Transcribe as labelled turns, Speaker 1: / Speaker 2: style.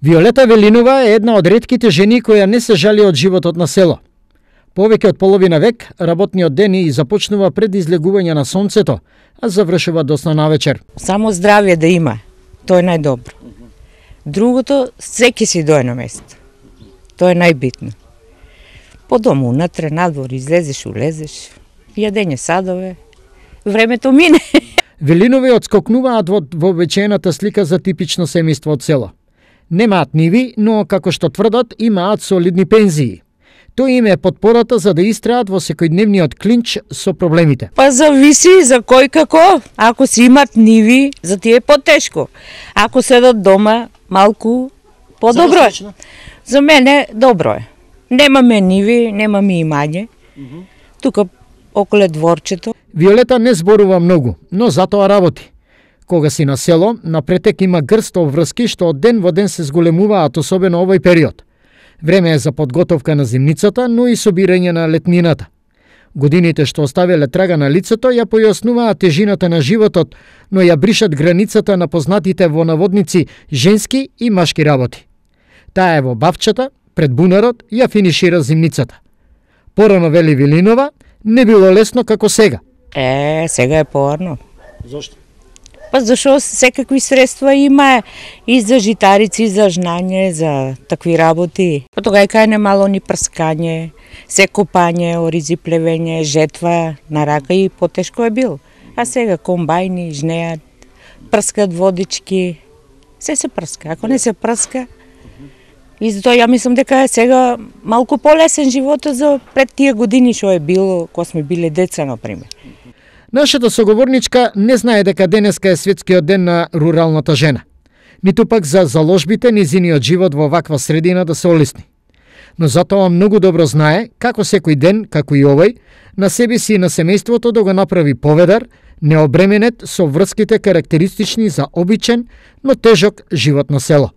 Speaker 1: Виолета Велинова е една од ретките жени која не се жали од животот на село. Повеќе од половина век работниот ден и започнува пред излегување на сонцето, а завршува доцна навечер.
Speaker 2: Само здравје да има, тоа е најдобро. Другото, секи си дое на место. Тоа е најбитно. По дому, унатре, надвор, излезеш, улезеш, јадење садове, времето мине.
Speaker 1: Велинови отскокнуваат во вообичаената слика за типично семејство од село. Немаат ниви, но, како што тврдат, имаат солидни пензии. Тоа им е подпората за да истраат во секојдневниот клинч со проблемите.
Speaker 2: Па зависи за кој како. Ако си имат ниви, за тие е потешко. Ако седат дома, малку подобро е. За мене добро е. Немаме ниви, немаме имање. Тука околе дворчето.
Speaker 1: Виолета не зборува многу, но затоа работи. Кога си на село, на претек има грст обврски што од ден во ден се зголемуваат, особено овој период. Време е за подготовка на зимницата, но и собирање на летнината. Годините што оставиле трага на лицето ја појаснуваат тежината на животот, но ја бришат границата на познатите во наводници женски и машки работи. Таа е во бавчата, пред бунарот, ја финишира зимницата. Порано, вели Велинова, не било лесно како сега.
Speaker 2: Сега е порано.
Speaker 1: Зошто?
Speaker 2: Па зашо секакви средства има и за житарици, и за жнање, за такви работи. Па тогај кај немало ни прскање, се копање, оризи плевење, жетва на рака и потешко е бил. А сега комбајни, жнеат, прскат водички, се прска. Ако не се прска, и затоа ја мислам дека е сега малку полесен животот за пред тие години што е било кога сме биле деца, например.
Speaker 1: Нашата соговорничка не знае дека денеска е светскиот ден на руралната жена, ниту пак за заложбите низиниот живот во ваква средина да се олесни. Но затоа многу добро знае како секој ден, како и овој, на себе си и на семејството да го направи поведар, необременет со врските карактеристични за обичен, но тежок живот на село.